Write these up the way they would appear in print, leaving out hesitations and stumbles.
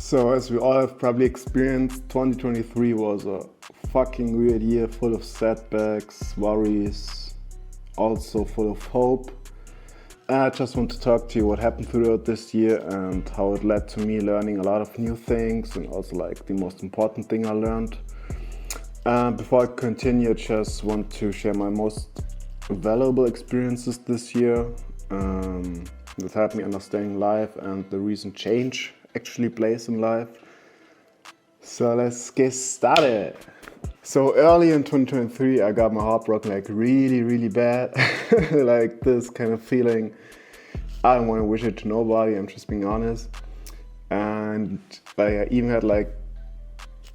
So, as we all have probably experienced, 2023 was a fucking weird year full of setbacks, worries, also full of hope. I just want to talk to you what happened throughout this year and how it led to me learning a lot of new things and also like the most important thing I learned. Before I continue, I just want to share my most valuable experiences this year that helped me understanding life and the reason change actually plays in life. So let's get started. So early in 2023, I got my heart broken like really bad. Like this kind of feeling, I don't want to wish it to nobody, I'm just being honest. And like I even had like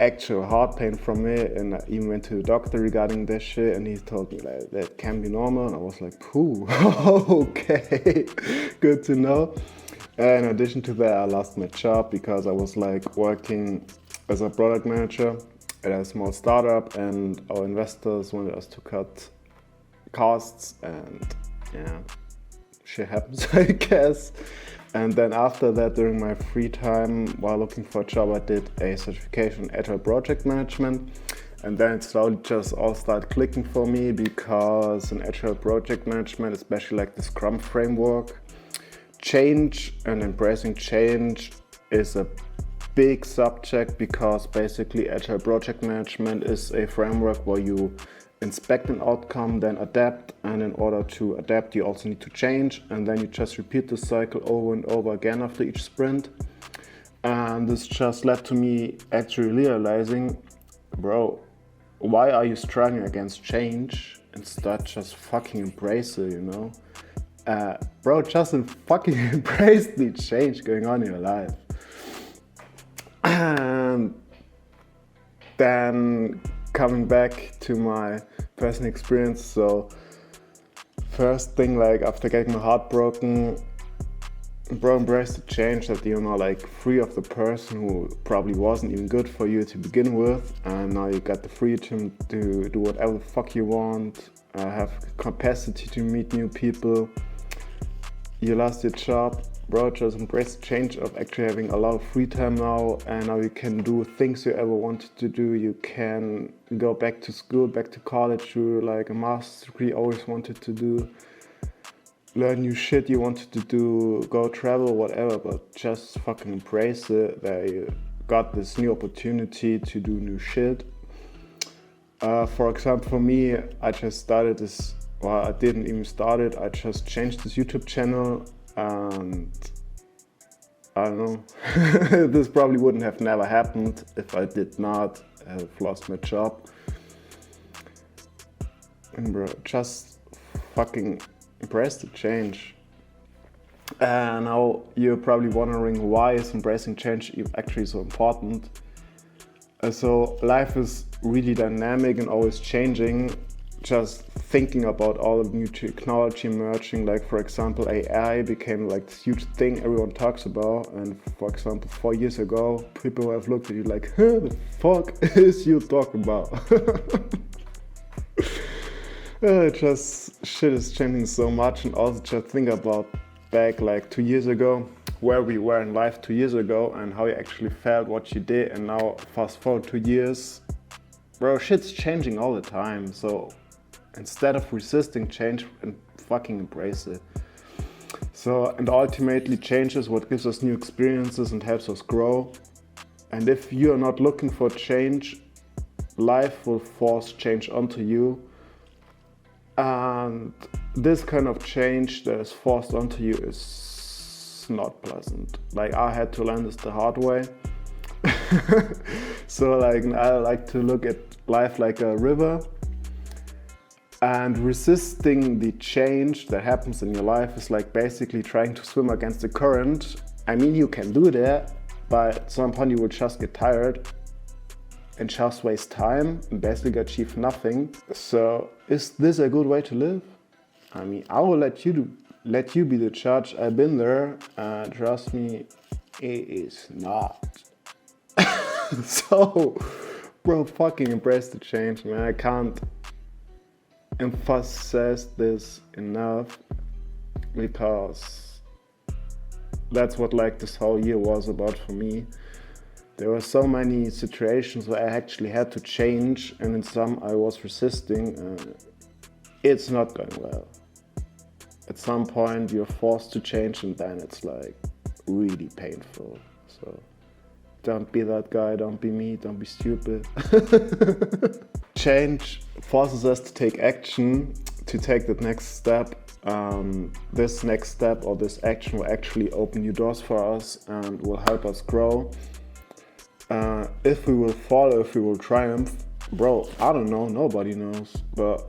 actual heart pain from it, and I even went to the doctor regarding this shit, and he told me like that can be normal, and I was like, "Phew, okay, good to know." And in addition to that, I lost my job because I was like working as a product manager at a small startup, and our investors wanted us to cut costs, and yeah, shit happens, I guess. And then after that, during my free time while looking for a job, I did a certification in Agile Project Management. And then it slowly just all started clicking for me because in Agile Project Management, especially like the Scrum framework, change and embracing change is a big subject because basically Agile Project Management is a framework where you inspect an outcome, then adapt, and in order to adapt you also need to change, and then you just repeat the cycle over and over again after each sprint. And this just led to me actually realizing, bro, why are you struggling against change instead just fucking embrace it, you know? Bro, just fucking embrace the change going on in your life. And then coming back to my personal experience, so first thing, like after getting my heart broken, bro, embrace the change that you're now like free of the person who probably wasn't even good for you to begin with, and now you got the freedom to do whatever the fuck you want, have capacity to meet new people. You lost your job, bro, just embrace the change of actually having a lot of free time now, and now you can do things you ever wanted to do. You can go back to school, back to college, do like a master's degree always wanted to do, learn new shit you wanted to do, go travel, whatever, but just fucking embrace it that you got this new opportunity to do new shit. For example, for me, I just started this, well, I didn't even start it, I just changed this YouTube channel, and I don't know, this probably wouldn't have never happened if I did not have lost my job. And bro, just fucking embrace the change. And now you're probably wondering, why is embracing change actually so important? So life is really dynamic and always changing. Just thinking about all the new technology emerging, like for example AI became like this huge thing everyone talks about, and for example 4 years ago people have looked at you like, huh, the fuck is you talking about? Just shit is changing so much. And also just think about back like 2 years ago, where we were in life 2 years ago and how you actually felt, what you did, and now fast forward 2 years, bro, shit's changing all the time. So instead of resisting change, and fucking embrace it. So, and ultimately change is what gives us new experiences and helps us grow. And if you're not looking for change, life will force change onto you. And this kind of change that is forced onto you is not pleasant. Like I had to learn this the hard way. So like I like to look at life like a river. And resisting the change that happens in your life is like basically trying to swim against the current. I mean, you can do that, but at some point you will just get tired and just waste time and basically achieve nothing. So is this a good way to live? I mean, I will let you be the judge. I've been there, and trust me, it is not. So, bro, fucking embrace the change, man. I can't emphasize this enough because that's what like this whole year was about for me. There were so many situations where I actually had to change, and in some I was resisting. It's not going well. At some point you're forced to change, and then it's like really painful. So don't be that guy, don't be me, don't be stupid. Change forces us to take action, to take the next step. This next step or this action will actually open new doors for us and will help us grow. If we will fall, if we will triumph, bro, I don't know, nobody knows. But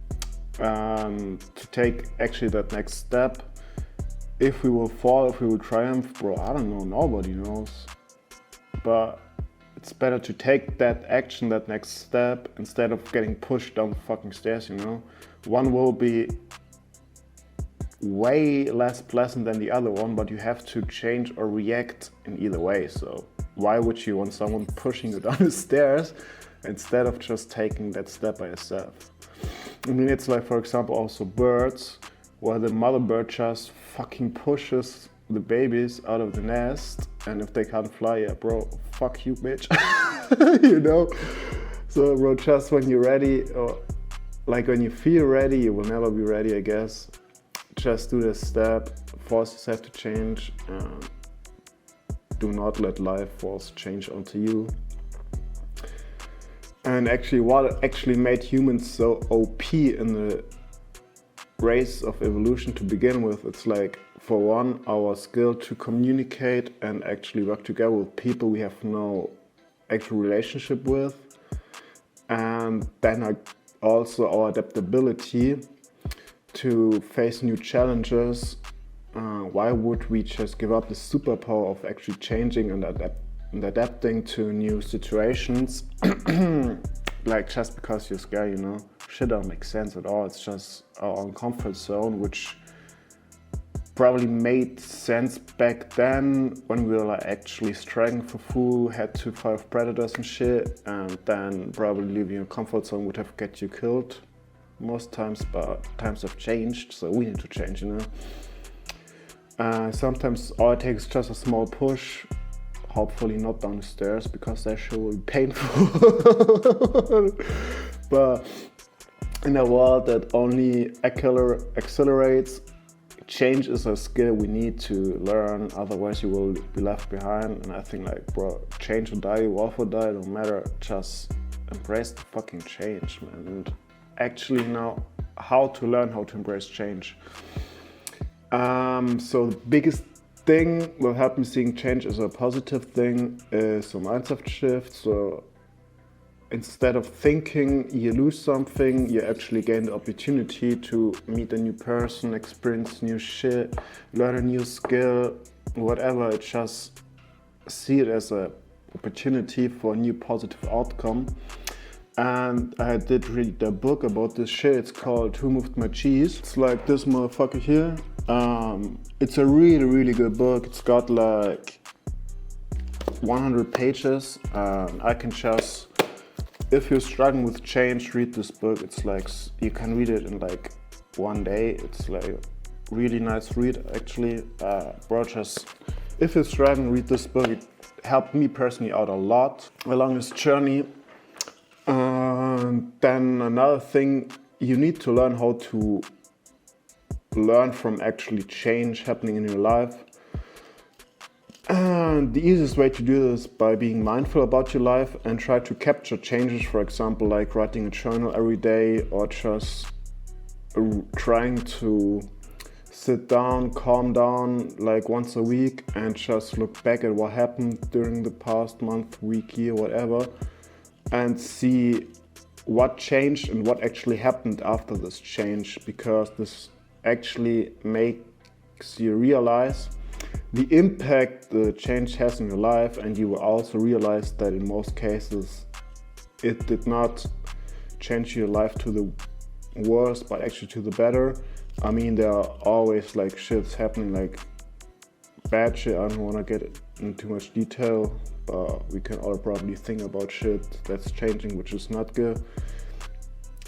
to take actually that next step, if we will fall, if we will triumph, bro, I don't know, nobody knows. But it's better to take that action, that next step, instead of getting pushed down the fucking stairs, you know? One will be way less pleasant than the other one, but you have to change or react in either way. So why would you want someone pushing you down the stairs instead of just taking that step by yourself? I mean, it's like, for example, also birds, where the mother bird just fucking pushes the babies out of the nest, and if they can't fly, yeah, bro, fuck you, bitch. You know? So, bro, just when you're ready, or like when you feel ready, you will never be ready, I guess. Just do this step, force yourself to change. Do not let life force change onto you. And actually, what actually made humans so OP in the race of evolution to begin with, it's like, for one, our skill to communicate and actually work together with people we have no actual relationship with. And then also our adaptability to face new challenges. Why would we just give up the superpower of actually changing and adapting to new situations? Like, just because you're scared, you know? Shit don't make sense at all. It's just our own comfort zone, which probably made sense back then when we were like actually struggling for food, had to fight predators and shit, and then probably leaving your comfort zone would have get you killed most times, but times have changed, so we need to change, you know. Sometimes all it takes is just a small push, hopefully not down the stairs, because that shit will be painful. But in a world that only accelerates, change is a skill we need to learn, otherwise you will be left behind. And I think, like, bro, change or die, you also die, don't matter, just embrace the fucking change, man. And actually know how to learn how to embrace change. So the biggest thing will help me seeing change as a positive thing is a mindset shift. So instead of thinking you lose something, you actually gain the opportunity to meet a new person, experience new shit, learn a new skill, whatever. Just see it as an opportunity for a new positive outcome. And I did read a book about this shit. It's called Who Moved My Cheese? It's like this motherfucker here. It's a really good book. It's got like 100 pages. I can just, if you're struggling with change, read this book. It's like, you can read it in like one day. It's like a really nice read, actually. Bro, just, if you're struggling, read this book. It helped me personally out a lot along this journey. Then another thing, you need to learn how to learn from actually change happening in your life. And the easiest way to do this is by being mindful about your life and try to capture changes, for example, like writing a journal every day, or just trying to sit down, calm down like once a week and just look back at what happened during the past month, week, year, whatever, and see what changed and what actually happened after this change, because this actually makes you realize the impact the change has in your life, and you will also realize that in most cases it did not change your life to the worse, but actually to the better. I mean, there are always like shits happening, like bad shit. I don't want to get into too much detail, but we can all probably think about shit that's changing, which is not good.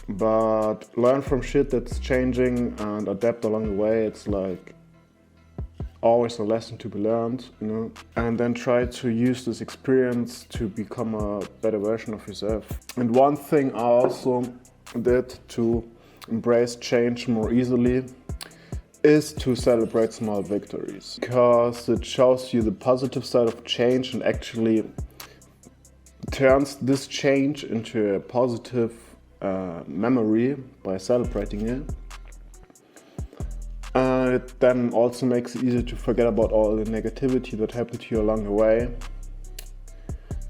But learn from shit that's changing and adapt along the way. It's like, always a lesson to be learned, you know, and then try to use this experience to become a better version of yourself. And one thing I also did to embrace change more easily is to celebrate small victories, because it shows you the positive side of change and actually turns this change into a positive memory by celebrating it. It then also makes it easier to forget about all the negativity that happened to you along the way.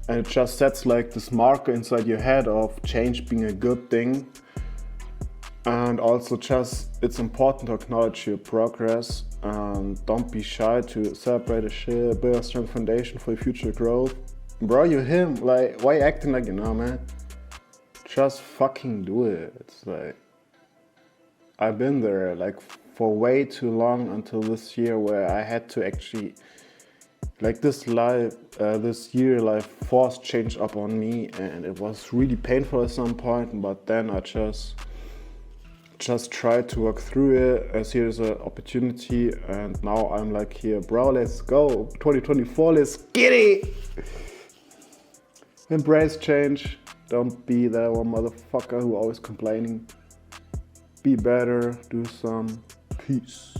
And it just sets like this marker inside your head of change being a good thing. And also just, it's important to acknowledge your progress and don't be shy to celebrate a shit, build a strong foundation for your future growth. Bro, you're him, like, why you acting like you know, man? Just fucking do it. It's like, I've been there, like, for way too long until this year where I had to actually, like this year life forced change up on me, and it was really painful at some point, but then I just tried to work through it as here's an opportunity, and now I'm like here, bro, let's go, 2024, let's get it! Embrace change, don't be that one motherfucker who always complaining. Be better, do some. Peace.